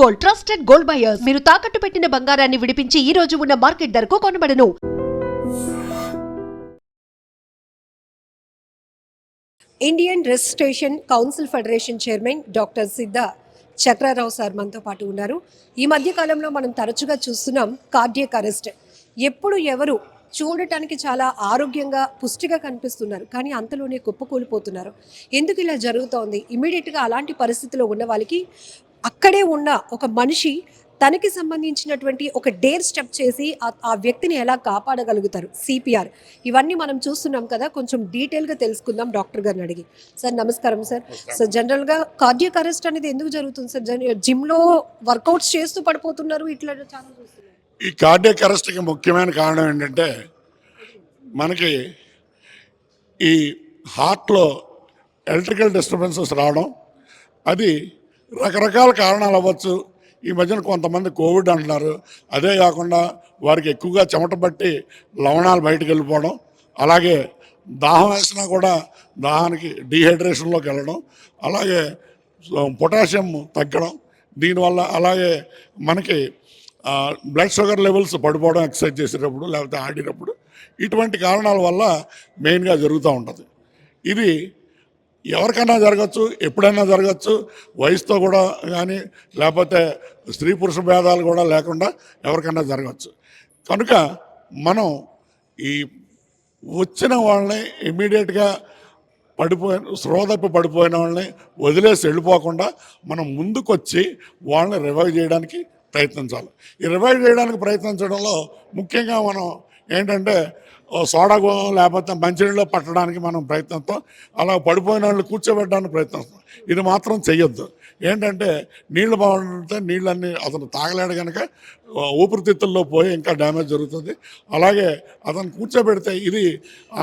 Gold, trusted gold buyers. మీరు తాకట్టు పెట్టిన బంగారాన్ని విడిపించి ఈ రోజు ఉన్న మార్కెట్ ధరకు కొనబడను. Indian registration council federation chairman doctor Siddha Chakrarao sir మనతో పాటు ఉన్నారు. ఈ మధ్య కాలంలో మనం తరచుగా చూస్తున్నాం కార్డియక్ అరెస్ట్. ఎప్పుడు ఎవరు చూడటానికి చాలా ఆరోగ్యంగా పుష్టిగా కనిపిస్తున్నారు, కానీ అంతలోనే కుప్పకూలిపోతున్నారు. ఎందుకు ఇలా జరుగుతోంది? ఇమీడియట్గా అలాంటి పరిస్థితిలో ఉన్న వాళ్ళకి అక్కడే ఉన్న ఒక మనిషి తనకి సంబంధించినటువంటి ఒక డేర్ స్టెప్ చేసి ఆ వ్యక్తిని ఎలా కాపాడగలుగుతారు, సిపిఆర్, ఇవన్నీ మనం చూస్తున్నాం కదా. కొంచెం డీటెయిల్గా తెలుసుకుందాం డాక్టర్ గారిని అడిగి. సార్ నమస్కారం సార్. సో జనరల్గా కార్డియక్ అరెస్ట్ అనేది ఎందుకు జరుగుతుంది సార్? జిమ్లో వర్కౌట్స్ చేస్తూ పడిపోతున్నారు, ఇట్లా చాలా చూస్తున్నారు. ఈ కార్డియక్ అరెస్ట్కి ముఖ్యమైన కారణం ఏంటంటే, మనకి ఈ హార్ట్లో ఎలక్ట్రికల్ డిస్టర్బెన్సెస్ రావడం. అది రకరకాల కారణాలు అవ్వచ్చు. ఈ మధ్యన కొంతమంది కోవిడ్ అంటున్నారు. అదే కాకుండా వారికి ఎక్కువగా చెమట పట్టి లవణాలు బయటకు వెళ్ళిపోవడం, అలాగే దాహం వేసినా కూడా దాహానికి డీహైడ్రేషన్లోకి వెళ్ళడం, అలాగే పొటాషియం తగ్గడం దీనివల్ల, అలాగే మనకి బ్లడ్ షుగర్ లెవెల్స్ పడిపోవడం ఎక్సర్సైజ్ చేసేటప్పుడు లేకపోతే ఆడినప్పుడు. ఇటువంటి కారణాల వల్ల మెయిన్గా జరుగుతూ ఉంటుంది. ఇది ఎవరికైనా జరగచ్చు, ఎప్పుడైనా జరగచ్చు. వయసుతో కూడా కానీ లేకపోతే స్త్రీ పురుష భేదాలు కూడా లేకుండా ఎవరికైనా జరగచ్చు. కనుక మనం ఈ వచ్చిన వాళ్ళని ఇమ్మీడియట్గా స్రోదప్పి పడిపోయిన వాళ్ళని వదిలేసి వెళ్ళిపోకుండా మనం ముందుకొచ్చి వాళ్ళని రివైవ్ చేయడానికి ప్రయత్నించాలి. ఈ రివైవ్ చేయడానికి ప్రయత్నించడంలో ముఖ్యంగా మనం ఏంటంటే సోడా లేకపోతే మంచినీళ్ళు పట్టడానికి మనం ప్రయత్నిస్తాం, అలా పడిపోయిన వాళ్ళు కూర్చోబెట్టడానికి ప్రయత్నిస్తాం. ఇది మాత్రం చెయ్యొద్దు. ఏంటంటే నీళ్లు బాగుంటే నీళ్ళన్నీ అతను తాగలేడు కనుక ఊపిరితిత్తుల్లో పోయి ఇంకా డ్యామేజ్ జరుగుతుంది. అలాగే అతను కూర్చోబెడితే ఇది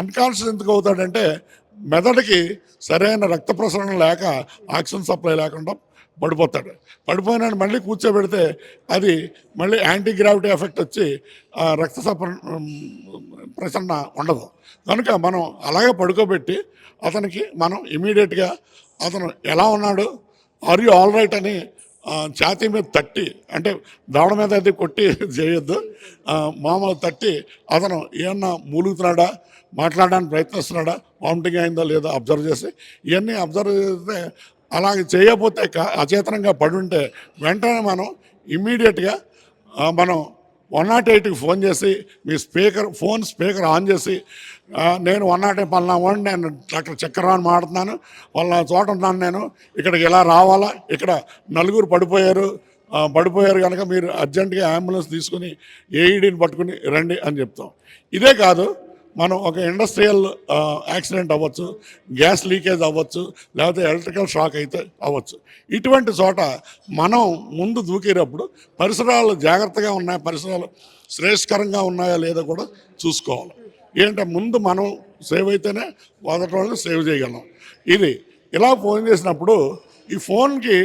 అన్కాన్షియస్ ఎందుకు అవుతాడంటే, మెదడుకి సరైన రక్త ప్రసరణ లేక ఆక్సిజన్ సప్లై లేకుండా పడిపోతాడు. పడిపోయినాడు మళ్ళీ కూర్చోబెడితే అది మళ్ళీ యాంటీ గ్రావిటీ ఎఫెక్ట్ వచ్చి రక్త ప్రసరణ ఉండదు. కనుక మనం అలాగే పడుకోబెట్టి అతనికి మనం ఇమీడియట్గా అతను ఎలా ఉన్నాడు, ఆర్ యూ ఆల్ రైట్ అని ఛాతీ మీద తట్టి, అంటే దవడ మీద అయితే కొట్టి చేయొద్దు, మామూలు తట్టి అతను ఏమన్నా మూలుగుతున్నాడా, మాట్లాడడానికి ప్రయత్నిస్తున్నాడా, వామిటింగ్ అయిందో లేదో అబ్జర్వ్ చేసి, ఇవన్నీ అబ్జర్వ్ చేస్తే అలాగే చేయకపోతే అచేతనంగా పడుంటే వెంటనే మనం ఇమ్మీడియట్గా మనం 108కి ఫోన్ చేసి మీ ఫోన్ స్పీకర్ ఆన్ చేసి, నేను 108 పలానా నేను డాక్టర్ చక్రరావు మాట్లాడుతున్నాను, వాళ్ళ చోట ఉన్నాను, నేను ఇక్కడికి ఎలా రావాలా, ఇక్కడ నలుగురు పడిపోయారు కనుక మీరు అర్జెంటుగా అంబులెన్స్ తీసుకుని ఏఈడీని పట్టుకుని రండి అని చెప్తాం. ఇదే కాదు, మనం ఒక ఇండస్ట్రియల్ యాక్సిడెంట్ అవ్వచ్చు, గ్యాస్ లీకేజ్ అవ్వచ్చు, లేకపోతే ఎలక్ట్రికల్ షాక్ అయితే అవ్వచ్చు. ఇటువంటి చోట మనం ముందు దూకేటప్పుడు పరిసరాలు జాగ్రత్తగా ఉన్నాయా, పరిసరాలు శ్రేయస్కరంగా ఉన్నాయా లేదా కూడా చూసుకోవాలి. ఏంటంటే ముందు మనం సేవ్ అయితేనే మొదటి వాళ్ళని సేవ్ చేయగలం. ఇది ఇలా ఫోన్ చేసినప్పుడు ఈ ఫోన్కి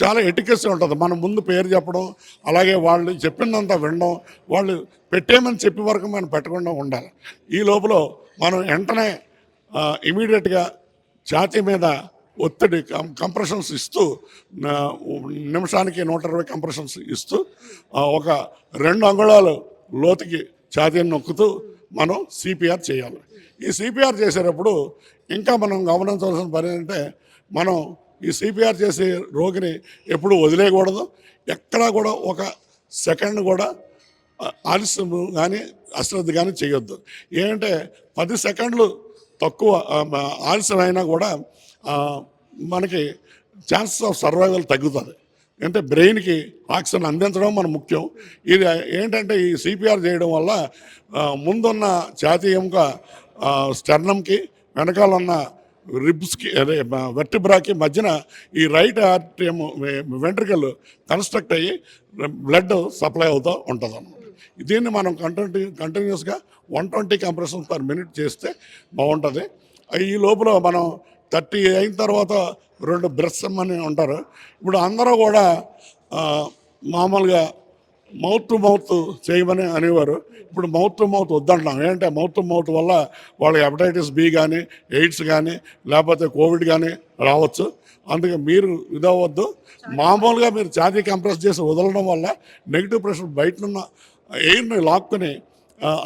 చాలా ఎటికెస్ ఉంటుంది. మనం ముందు పేరు చెప్పడం, అలాగే వాళ్ళు చెప్పిందంతా వినడం, వాళ్ళు పెట్టేమని చెప్పే వరకు మనం పెట్టకుండా ఉండాలి. ఈ లోపల మనం వెంటనే ఇమీడియట్గా ఛాతీ మీద ఒత్తిడి కంప్రెషన్స్ ఇస్తూ, నిమిషానికి 120 కంప్రెషన్స్ ఇస్తూ ఒక 2 అంగుళాలు లోతుకి ఛాతీని నొక్కుతూ మనం సిపిఆర్ చేయాలి. ఈ సిపిఆర్ చేసేటప్పుడు ఇంకా మనం గమనించవలసిన పని ఏంటంటే, మనం ఈ సిపిఆర్ చేసే రోగిని ఎప్పుడు వదిలేయకూడదు. ఎక్కడా కూడా ఒక సెకండ్ కూడా ఆలస్యం కానీ అశ్రద్ధ కానీ చేయొద్దు. ఏంటంటే 10 సెకండ్లు తక్కువ ఆలస్యం అయినా కూడా మనకి ఛాన్సెస్ ఆఫ్ సర్వైవల్ తగ్గుతుంది. అంటే బ్రెయిన్కి ఆక్సిజన్ అందించడం మన ముఖ్యం. ఇది ఏంటంటే ఈ సిపిఆర్ చేయడం వల్ల ముందున్న ఛాతీ ఎముక స్టెర్నంకి, వెనకాల ఉన్న రిబ్స్కి, అదే వెర్టిబ్రాకి మధ్యన ఈ రైట్ ఆర్టియం వెంట్రికల్ కన్స్ట్రక్ట్ అయ్యి బ్లడ్ సప్లై అవుతూ ఉంటుంది అన్నమాట. దీన్ని మనం కంటిన్యూస్గా 120 కంప్రెషన్స్ పర్ మినిట్ చేస్తే బాగుంటుంది. ఈ లోపల మనం 30 అయిన తర్వాత 2 బ్రెత్స్ అని ఉంటారు. ఇప్పుడు అందరూ కూడా మామూలుగా మౌత్ టు మౌత్ చేయమని అనేవారు. ఇప్పుడు మౌత్ టు మౌత్ వద్దంటున్నాం. ఏంటంటే మౌత్ టు మౌత్ వల్ల వాళ్ళకి హెపటైటిస్ బి కానీ, ఎయిడ్స్ కానీ, లేకపోతే కోవిడ్ కానీ రావచ్చు. అందుకే మీరు ఇదవ్వద్దు. మామూలుగా మీరు ఛాతీ కంప్రెస్ చేసి వదలడం వల్ల నెగిటివ్ ప్రెషర్ బయటనున్న ఎయిర్ని లాక్కుని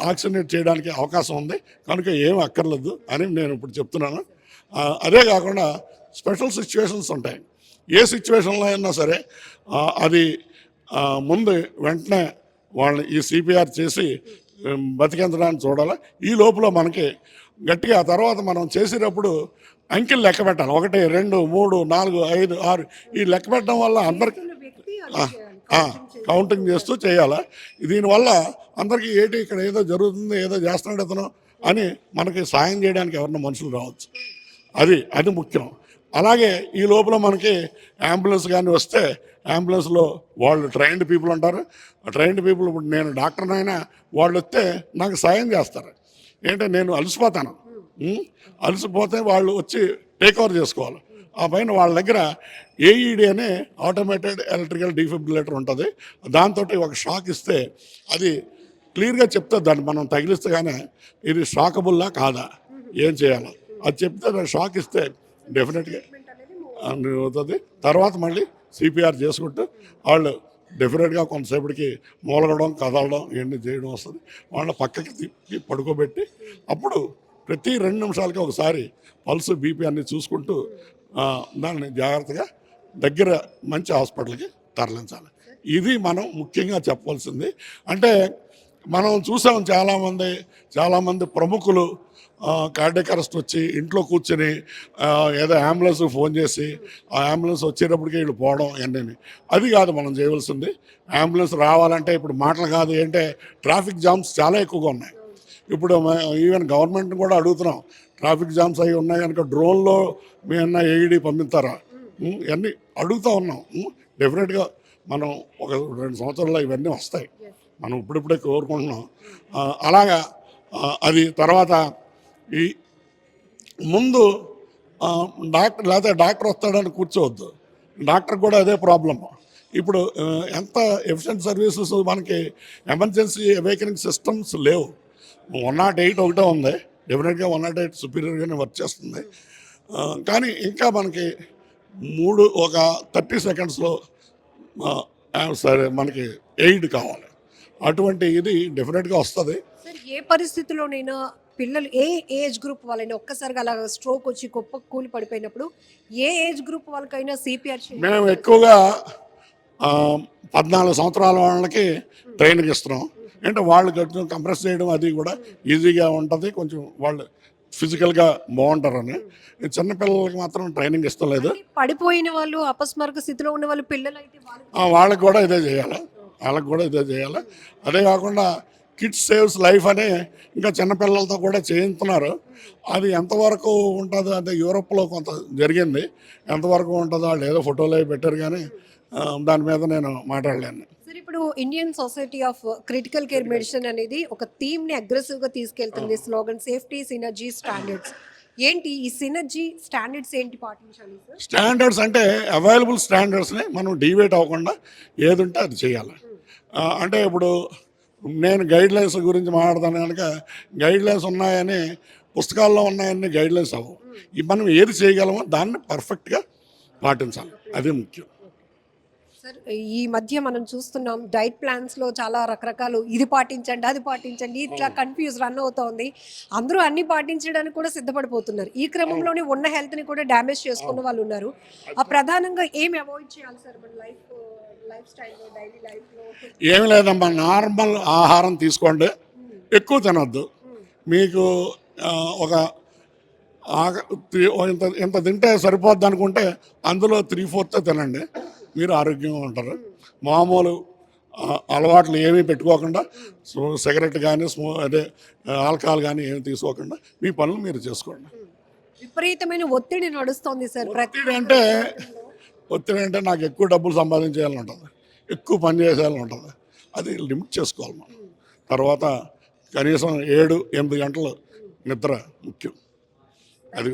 ఆక్సిజనేట్ చేయడానికి అవకాశం ఉంది. కనుక ఏం అక్కర్లేదు అని నేను ఇప్పుడు చెప్తున్నాను. అదే కాకుండా స్పెషల్ సిచ్యువేషన్స్ ఉంటాయి. ఏ సిచ్యువేషన్లో అయినా సరే అది ముందు వెంటనే వాళ్ళని ఈ సిపిఆర్ చేసి బతికించడానికి చూడాలి. ఈ లోపల మనకి గట్టిగా ఆ తర్వాత మనం చేసేటప్పుడు అంకెలు లెక్క పెట్టాలి. 1 2 3 4 5 6 ఈ లెక్క పెట్టడం వల్ల అందరికి కౌంటింగ్ చేస్తూ చేయాలి. దీనివల్ల అందరికీ ఏంటి ఇక్కడ ఏదో జరుగుతుంది, ఏదో చేస్తున్నాడు అతను అని మనకి సాయం చేయడానికి ఎవరన్నా మనుషులు రావచ్చు. అది ముఖ్యం. అలాగే ఈ లోపల మనకి అంబులెన్స్ కానీ వస్తే అంబులెన్స్లో వాళ్ళు ట్రైన్డ్ పీపుల్ ఉంటారు. ట్రైన్డ్ పీపుల్ ఇప్పుడు నేను డాక్టర్నైనా వాళ్ళు వస్తే నాకు సాయం చేస్తారు. ఏంటంటే నేను అలసిపోతాను. అలసిపోతే వాళ్ళు వచ్చి టేక్ ఓవర్ చేసుకోవాలి. ఆ పైన వాళ్ళ దగ్గర ఏఈడి అనే ఆటోమేటెడ్ ఎలక్ట్రికల్ డిఫిబ్రిలేటర్ ఉంటుంది. దాంతో ఒక షాక్ ఇస్తే అది క్లియర్గా చెప్తే దాన్ని మనం తగిలిస్తే కానీ ఇది షాకబుల్లా కాదా, ఏం చేయాలో అది చెప్తే దాన్ని షాక్ ఇస్తే డెఫినెట్గా అవుతుంది. తర్వాత మళ్ళీ సిపిఆర్ చేసుకుంటూ వాళ్ళు డెఫినెట్గా కొంతసేపటికి మూలగడం, కదలడం ఇవన్నీ చేయడం వస్తుంది. వాళ్ళని పక్కకి తిప్పి పడుకోబెట్టి అప్పుడు ప్రతి 2 నిమిషాలకి ఒకసారి పల్స్, బీపీ అన్నీ చూసుకుంటూ దాన్ని జాగ్రత్తగా దగ్గర మంచి హాస్పిటల్కి తరలించాలి. ఇది మనం ముఖ్యంగా చెప్పవలసింది. అంటే మనం చూసాం చాలామంది ప్రముఖులు కార్డియాక్ అరెస్ట్ వచ్చి ఇంట్లో కూర్చొని ఏదో అంబులెన్స్ ఫోన్ చేసి ఆ అంబులెన్స్ వచ్చేటప్పటికి వీళ్ళు పోవడం ఇవన్నీ. అది కాదు మనం చేయవలసింది. అంబులెన్స్ రావాలంటే ఇప్పుడు మాటలు కాదు. ఏంటంటే ట్రాఫిక్ జామ్స్ చాలా ఎక్కువగా ఉన్నాయి. ఇప్పుడు ఈవెన్ గవర్నమెంట్ కూడా అడుగుతున్నాం, ట్రాఫిక్ జామ్స్ అవి ఉన్నాయి కనుక డ్రోన్లో మేమన్నా ఏఈడి పంపిస్తారా, ఇవన్నీ అడుగుతూ ఉన్నాం. డెఫినెట్గా మనం ఒక 2 సంవత్సరాల్లో ఇవన్నీ వస్తాయి. మనం ఇప్పుడిప్పుడే కోరుకుంటున్నాం. అలాగా అది తర్వాత ఈ ముందు లేకపోతే డాక్టర్ వస్తాడని కూర్చోవద్దు. డాక్టర్ కూడా అదే ప్రాబ్లమ్. ఇప్పుడు ఎంత ఎఫిషియెంట్ సర్వీసెస్ మనకి ఎమర్జెన్సీ అవేకనింగ్ సిస్టమ్స్ లేవు. 108 ఒకటే ఉంది. డెఫినెట్గా 108 సుపీరియర్గానే వర్క్ చేస్తుంది. కానీ ఇంకా మనకి ఒక 30 సెకండ్స్లో సరే మనకి ఎయిడ్ కావాలి. అటువంటి ఇది డెఫినెట్గా వస్తుంది. సార్, ఏ పరిస్థితిలోనైనా పిల్లలు ఏ ఏజ్ గ్రూప్ వాళ్ళైనా ఒక్కసారిగా అలా స్ట్రోక్ వచ్చి కూలి పడిపోయినప్పుడు ఏ ఏజ్ గ్రూప్ వాళ్ళకైనా సిపిఆర్ మేము ఎక్కువగా 14 సంవత్సరాల వాళ్ళకి ట్రైనింగ్ ఇస్తున్నాం. అంటే వాళ్ళు కొంచెం కంప్రెస్ చేయడం అది కూడా ఈజీగా ఉంటుంది. కొంచెం వాళ్ళు ఫిజికల్గా బాగుంటారని. చిన్నపిల్లలకి మాత్రం ట్రైనింగ్ ఇస్తలేదు. పడిపోయిన వాళ్ళు, అపస్మారక స్థితిలో ఉన్న వాళ్ళు పిల్లలు అయితే వాళ్ళకి కూడా ఇదే చేయాలి. అదే కాకుండా కిడ్స్ సేవ్స్ లైఫ్ అనే ఇంకా చిన్నపిల్లలతో కూడా చేయించుతున్నారు. అది ఎంతవరకు ఉంటుందో అంటే యూరోప్లో కొంత జరిగింది. ఎంతవరకు ఉంటుందో వాళ్ళు ఏదో ఫోటోలు పెట్టారు కానీ దాని మీద నేను మాట్లాడలేను. సార్, ఇప్పుడు Indian society of critical care medicine అనేది ఒక థీమ్ని అగ్రెసివ్గా తీసుకెళ్తుంది. Slogan safety, synergy, standards. ఏంటి ఈ సినర్జీ స్టాండర్డ్స్ ఏంటి పాటించాలి సార్? స్టాండర్డ్స్ అంటే అవైలబుల్ స్టాండర్డ్స్ని మనం డివేట్ అవ్వకుండా ఏది ఉంటే అది చేయాలి. అంటే ఇప్పుడు నేను గైడ్లైన్స్ గురించి మాట్లాడతాను కనుక గైడ్లైన్స్ ఉన్నాయని పుస్తకాల్లో ఉన్నాయని గైడ్లైన్స్ అవ్వవు. మనం ఏది చేయగలమో దాన్ని పర్ఫెక్ట్గా పాటించాలి. అది ముఖ్యం. సార్, ఈ మధ్య మనం చూస్తున్నాం డైట్ ప్లాన్స్లో చాలా రకరకాలు ఇది పాటించండి, అది పాటించండి, ఇట్లా కన్ఫ్యూజ్ రన్ అవుతోంది. అందరూ అన్ని పాటించడానికి కూడా సిద్ధపడిపోతున్నారు. ఈ క్రమంలోనే ఉన్న హెల్త్ని కూడా డ్యామేజ్ చేసుకున్న వాళ్ళు ఉన్నారు. ప్రధానంగా ఏమి అవాయిడ్ చేయాలి సార్ మన లైఫ్ స్టైల్లో, డైలీ లైఫ్లో? ఏమి లేదమ్మా, నార్మల్ ఆహారం తీసుకోండి, ఎక్కువ తినొద్దు. మీకు ఒక ఇంత తింటే సరిపోద్ది అనుకుంటే అందులో 3/4 తినండి, మీరు ఆరోగ్యంగా ఉంటారు. మామూలు అలవాట్లు ఏమీ పెట్టుకోకుండా సిగరెట్ కానీ ఆల్కహాల్ కానీ ఏమి తీసుకోకుండా మీ పనులు మీరు చేసుకోండి. విపరీతమైన ఒత్తిడి నడుస్తోంది సార్. ఒత్తిడి అంటే నాకు ఎక్కువ డబ్బులు సంపాదించేయాలని ఉంటుంది, ఎక్కువ పని చేసేయాలని ఉంటుంది. అది లిమిట్ చేసుకోవాలి మనం. తర్వాత కనీసం 7-8 గంటలు నిద్ర ముఖ్యం. అది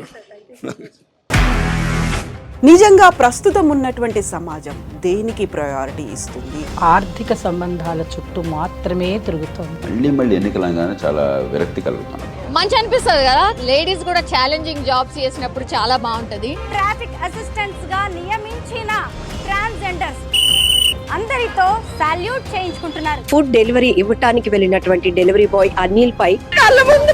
నిజంగా ప్రస్తుతం ఉన్నటువంటి సమాజం దేనికి ప్రయారిటీ ఇస్తుంది? ఆర్థిక సంబంధాల చుట్టూ మాత్రమే తిరుగుతోంది. మళ్ళీ ఎన్నికలంగానే చాలా విరక్తి కలుగుతాను. మంచి అనిపిస్తుంది కదా, లేడీస్ కూడా ఛాలెంజింగ్ జాబ్స్ చేసినప్పుడు చాలా బాగుంటది. ట్రాఫిక్ అసిస్టెంట్స్ గా నియమించిన ట్రాన్స్జెండర్స్ అందరితో సాల్యూట్ చేయించుకుంటున్నారు. ఫుడ్ డెలివరీ ఇవ్వటానికి వెళ్ళినటువంటి డెలివరీ బాయ్ అనిల్ పై కళ్ళ ముందు